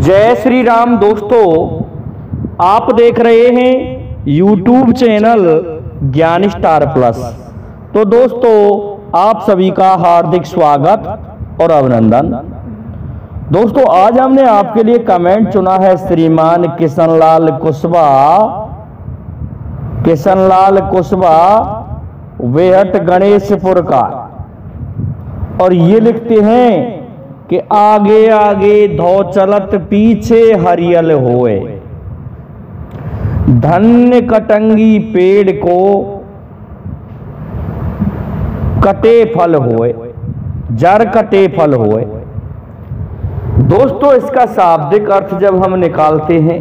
जय श्री राम दोस्तों, आप देख रहे हैं YouTube चैनल ज्ञान स्टार प्लस। तो दोस्तों, आप सभी का हार्दिक स्वागत और अभिनंदन। दोस्तों, आज हमने आपके लिए कमेंट चुना है श्रीमान किशनलाल कुशवा वेहट गणेशपुर का, और ये लिखते हैं कि आगे आगे धौ चलत पीछे हरियल होए, धन्य कटंगी पेड़ को कटे फल होए, जर कटे फल होए। दोस्तों, इसका शाब्दिक अर्थ जब हम निकालते हैं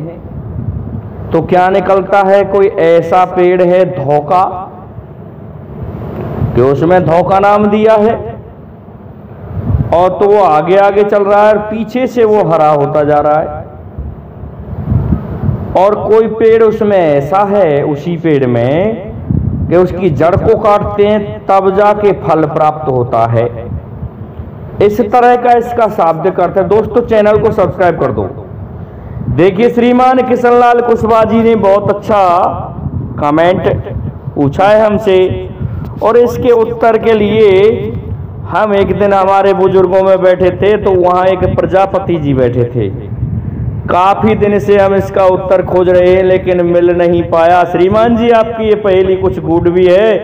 तो क्या निकलता है? कोई ऐसा पेड़ है धोखा, कि उसमें धोखा नाम दिया है, और तो वो आगे आगे चल रहा है और पीछे से वो हरा होता जा रहा है। और कोई पेड़ उसमें ऐसा है, उसी पेड़ में, कि उसकी जड़ को काटते हैं तब जाके फल प्राप्त होता है। इस तरह का इसका शाब्दिक अर्थ है। दोस्तों, चैनल को सब्सक्राइब कर दो। देखिए, श्रीमान किशनलाल कुशवा जी ने बहुत अच्छा कमेंट पूछा है हमसे, और इसके उत्तर के लिए हम एक दिन हमारे बुजुर्गों में बैठे थे, तो वहाँ एक प्रजापति जी बैठे थे। काफी दिन से हम इसका उत्तर खोज रहे हैं लेकिन मिल नहीं पाया। श्रीमान जी, आपकी ये पहेली कुछ गूढ़ भी है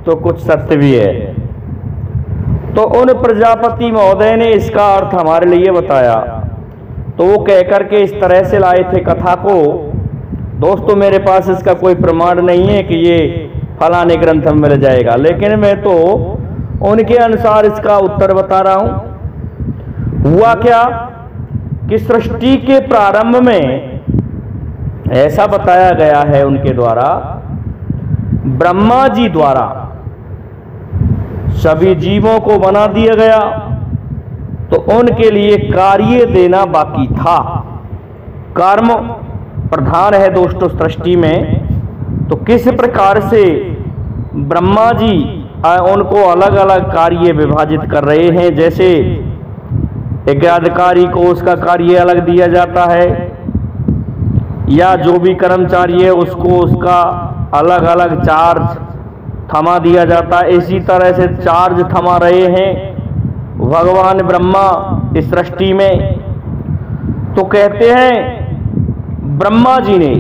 तो कुछ सत्य भी है। तो उन प्रजापति महोदय ने इसका अर्थ हमारे लिए बताया, तो वो कह करके इस तरह से लाए थे कथा को। दोस्तों, मेरे पास इसका कोई प्रमाण नहीं है कि ये फलाने ग्रंथ में मिल जाएगा, लेकिन मैं तो उनके अनुसार इसका उत्तर बता रहा हूं। हुआ क्या कि सृष्टि के प्रारंभ में ऐसा बताया गया है उनके द्वारा, ब्रह्मा जी द्वारा सभी जीवों को बना दिया गया, तो उनके लिए कार्य देना बाकी था। कर्म प्रधान है दोस्तों सृष्टि में। तो किस प्रकार से ब्रह्मा जी उनको अलग अलग कार्य विभाजित कर रहे हैं, जैसे यज्ञाधिकारी को उसका कार्य अलग दिया जाता है, या जो भी कर्मचारी है उसको उसका अलग अलग चार्ज थमा दिया जाता है। इसी तरह से चार्ज थमा रहे हैं भगवान ब्रह्मा इस सृष्टि में। तो कहते हैं ब्रह्मा जी ने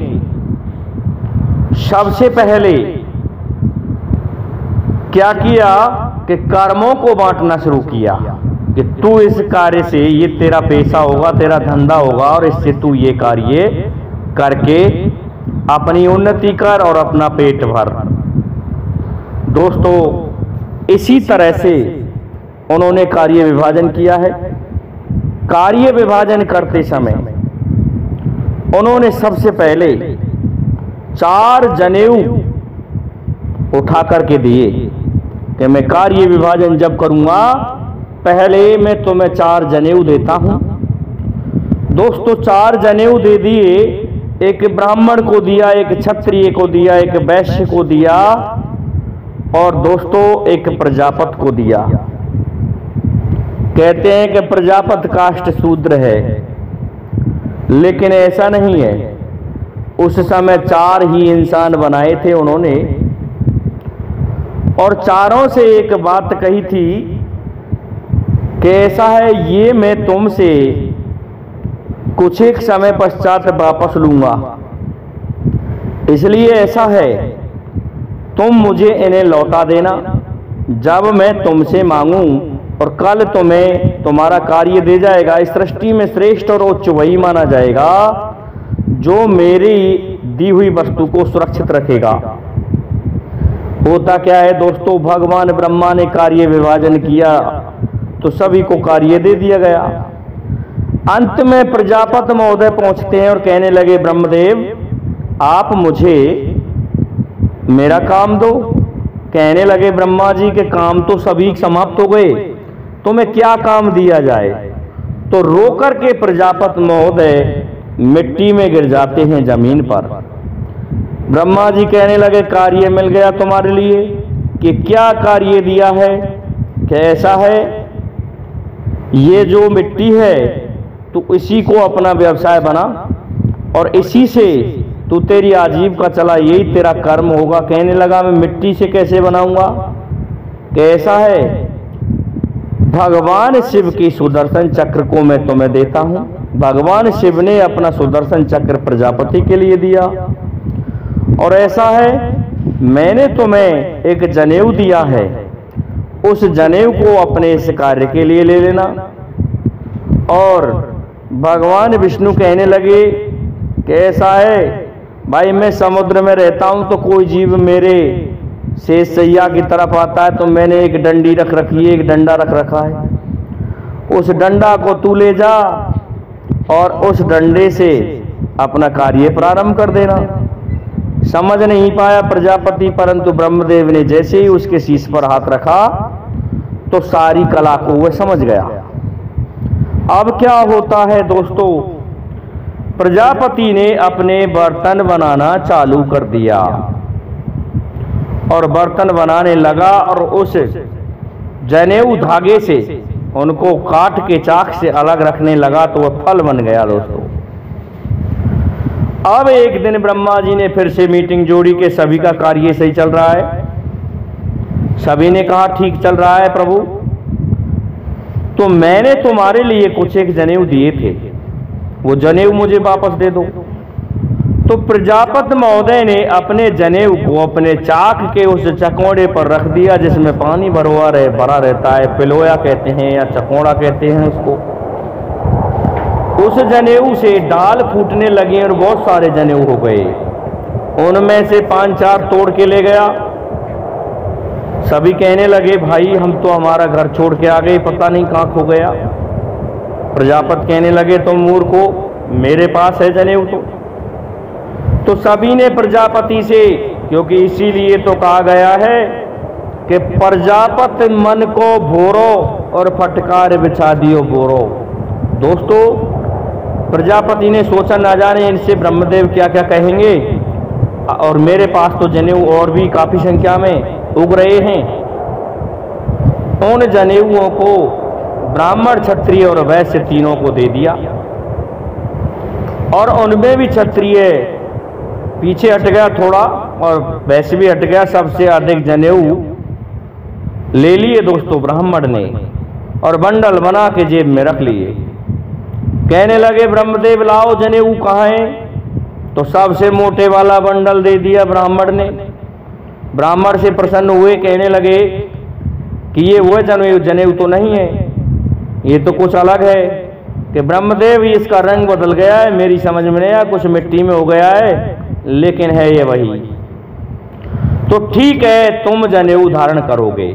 सबसे पहले क्या किया कि कर्मों को बांटना शुरू किया, कि तू इस कार्य से, ये तेरा पेशा होगा, तेरा धंधा होगा, और इससे तू ये कार्य करके अपनी उन्नति कर और अपना पेट भर। दोस्तों, इसी तरह से उन्होंने कार्य विभाजन किया है। कार्य विभाजन करते समय उन्होंने सबसे पहले 4 जनेऊ उठा करके दिए कि मैं कार्य विभाजन जब करूंगा पहले मैं तुम्हें 4 जनेऊ देता हूं। दोस्तों, 4 जनेऊ दे दिए। एक ब्राह्मण को दिया, एक क्षत्रिय को दिया, एक वैश्य को दिया, और दोस्तों एक प्रजापत को दिया। कहते हैं कि प्रजापत काष्ठ शूद्र है, लेकिन ऐसा नहीं है। उस समय 4 ही इंसान बनाए थे उन्होंने, और चारों से एक बात कही थी कि ऐसा है, ये मैं तुमसे कुछ एक समय पश्चात वापस लूंगा, इसलिए ऐसा है तुम मुझे इन्हें लौटा देना जब मैं तुमसे मांगूं, और कल तुम्हें तुम्हारा कार्य दे जाएगा। इस सृष्टि में श्रेष्ठ और उच्च वही माना जाएगा जो मेरी दी हुई वस्तु को सुरक्षित रखेगा। होता क्या है दोस्तों, भगवान ब्रह्मा ने कार्य विभाजन किया तो सभी को कार्य दे दिया गया। अंत में प्रजापत महोदय पहुंचते हैं और कहने लगे, ब्रह्मदेव आप मुझे मेरा काम दो। कहने लगे ब्रह्मा जी के काम तो सभी समाप्त हो गए, तुम्हें क्या काम दिया जाए? तो रोकर के प्रजापत महोदय मिट्टी में गिर जाते हैं, जमीन पर। ब्रह्मा जी कहने लगे, कार्य मिल गया तुम्हारे लिए। कि क्या कार्य दिया है? कैसा है? ये जो मिट्टी है तू इसी को अपना व्यवसाय बना और इसी से तू तेरी आजीविका चला, यही तेरा कर्म होगा। कहने लगा मैं मिट्टी से कैसे बनाऊंगा? कैसा है, भगवान शिव की सुदर्शन चक्र को मैं तुम्हें देता हूं। भगवान शिव ने अपना सुदर्शन चक्र प्रजापति के लिए दिया। और ऐसा है, मैंने तुम्हें एक जनेऊ दिया है, उस जनेऊ को अपने इस कार्य के लिए ले लेना। और भगवान विष्णु कहने लगे कि ऐसा है भाई, मैं समुद्र में रहता हूं तो कोई जीव मेरे शेष सैया की तरफ आता है तो मैंने एक डंडी रख रखी है, एक डंडा रख रखा है। उस डंडा को तू ले जा और उस डंडे से अपना कार्य प्रारंभ कर देना। समझ नहीं पाया प्रजापति, परंतु ब्रह्मदेव ने जैसे ही उसके शीश पर हाथ रखा तो सारी कला को वह समझ गया। अब क्या होता है दोस्तों, प्रजापति ने अपने बर्तन बनाना चालू कर दिया और बर्तन बनाने लगा और उस जनेऊ धागे से उनको काट के चाक से अलग रखने लगा तो वह फल बन गया दोस्तों। अब एक दिन ब्रह्मा जी ने फिर से मीटिंग जोड़ी के सभी का कार्य सही चल रहा है। सभी ने कहा ठीक चल रहा है प्रभु, तो मैंने तुम्हारे लिए कुछ एक जनेऊ दिए थे, वो जनेऊ मुझे वापस दे दो। तो प्रजापति महोदय ने अपने जनेऊ को अपने चाक के उस चकोड़े पर रख दिया जिसमें पानी भरा रहता है, पिलोया कहते हैं या चकोड़ा कहते हैं उसको। उस जनेऊ से डाल फूटने लगे और बहुत सारे जनेऊ हो गए। उनमें से 5-4 तोड़ के ले गया। सभी कहने लगे भाई हम तो हमारा घर छोड़ के आ गए, पता नहीं कहाँ खो गया। प्रजापति कहने लगे तुम मूर्खो, मेरे पास है जनेऊ तो सभी ने प्रजापति से, क्योंकि इसीलिए तो कहा गया है कि प्रजापति मन को भोरो और फटकार बिछा दियो बोरो। दोस्तों प्रजापति ने सोचा ना जाने इनसे ब्रह्मदेव क्या क्या कहेंगे, और मेरे पास तो जनेऊ और भी काफी संख्या में उग रहे हैं। उन जनेऊओं को ब्राह्मण, क्षत्रिय और वैश्य तीनों को दे दिया। और उनमें भी क्षत्रिय पीछे हट गया थोड़ा और वैश्य भी हट गया। सबसे अधिक जनेऊ ले लिए दोस्तों ब्राह्मण ने और बंडल बना के जेब में रख लिए। कहने लगे ब्रह्मदेव लाओ जनेऊ कहाँ है? तो सबसे मोटे वाला बंडल दे दिया ब्राह्मण ने। ब्राह्मण से प्रसन्न हुए, कहने लगे कि ये वो जनेऊ तो नहीं है, ये तो कुछ अलग है। कि ब्रह्मदेव इसका रंग बदल गया है, मेरी समझ में नहीं आया, कुछ मिट्टी में हो गया है, लेकिन है ये वही। तो ठीक है तुम जनेऊ धारण करोगे।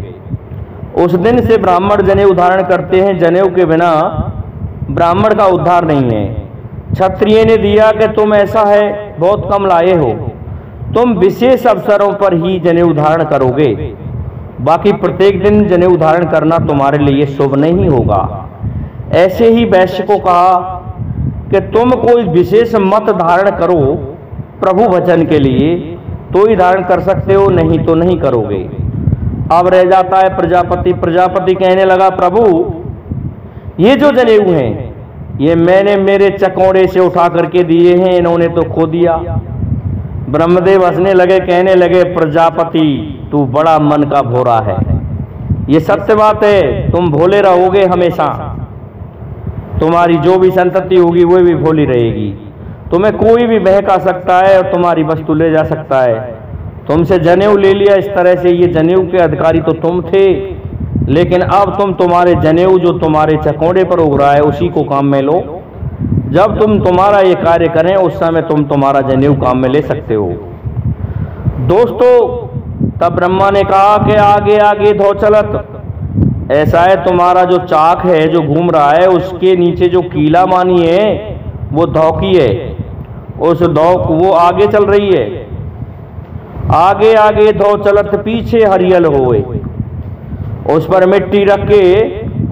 उस दिन से ब्राह्मण जनेऊ धारण करते हैं। जनेऊ के बिना ब्राह्मण का उद्धार नहीं है। क्षत्रिय ने दिया कि तुम ऐसा है बहुत कम लाए हो, तुम विशेष अवसरों पर ही जनेऊ धारण करोगे, बाकी प्रत्येक दिन जनेऊ धारण करना तुम्हारे लिए शुभ नहीं होगा। ऐसे ही वैश्य को कहा कि तुम कोई विशेष मत धारण करो प्रभु वचन के लिए, तो ही धारण कर सकते हो, नहीं तो नहीं करोगे। अब रह जाता है प्रजापति। प्रजापति कहने लगा प्रभु ये जो जनेऊ हैं ये मैंने मेरे चकोड़े से उठा करके दिए हैं, इन्होंने तो खो दिया। ब्रह्मदेव हंसने लगे, कहने लगे प्रजापति तू बड़ा मन का भोरा है, ये सत्य बात है, तुम भोले रहोगे हमेशा, तुम्हारी जो भी संतति होगी वो भी भोली रहेगी। तुम्हें कोई भी बहका सकता है और तुम्हारी वस्तु ले जा सकता है। तुमसे जनेऊ ले लिया इस तरह से, ये जनेऊ के अधिकारी तो तुम थे, लेकिन अब तुम तुम्हारे जनेऊ जो तुम्हारे चकोड़े पर उग रहा है उसी को काम में लो। जब तुम तुम्हारा ये कार्य करें उस समय तुम तुम्हारा जनेऊ काम में ले सकते हो। दोस्तों तब ब्रह्मा ने कहा कि आगे आगे धो चलत। ऐसा है तुम्हारा जो चाक है जो घूम रहा है उसके नीचे जो कीला मानी है वो धौकी है, उस धौक वो आगे चल रही है। आगे आगे धो चलत पीछे हरियल होए। उस पर मिट्टी रख के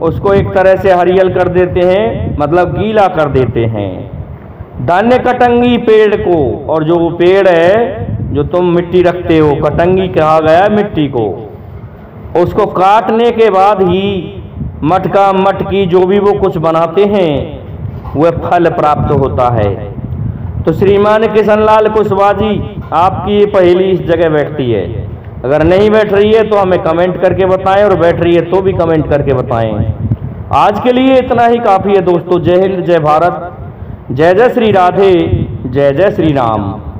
उसको एक तरह से हरियल कर देते हैं, मतलब गीला कर देते हैं। धान्य कटंगी पेड़ को, और जो वो पेड़ है जो तुम मिट्टी रखते हो कटंगी कहा गया मिट्टी को, उसको काटने के बाद ही मटका मटकी जो भी वो कुछ बनाते हैं वह फल प्राप्त होता है। तो श्रीमान किशनलाल कुशवाहा जी, आपकी ये पहेली इस जगह बैठती है? अगर नहीं बैठ रही है तो हमें कमेंट करके बताएं, और बैठ रही है तो भी कमेंट करके बताएं। आज के लिए इतना ही काफ़ी है दोस्तों। जय हिंद, जय भारत, जय जय श्री राधे, जय जय श्री राम।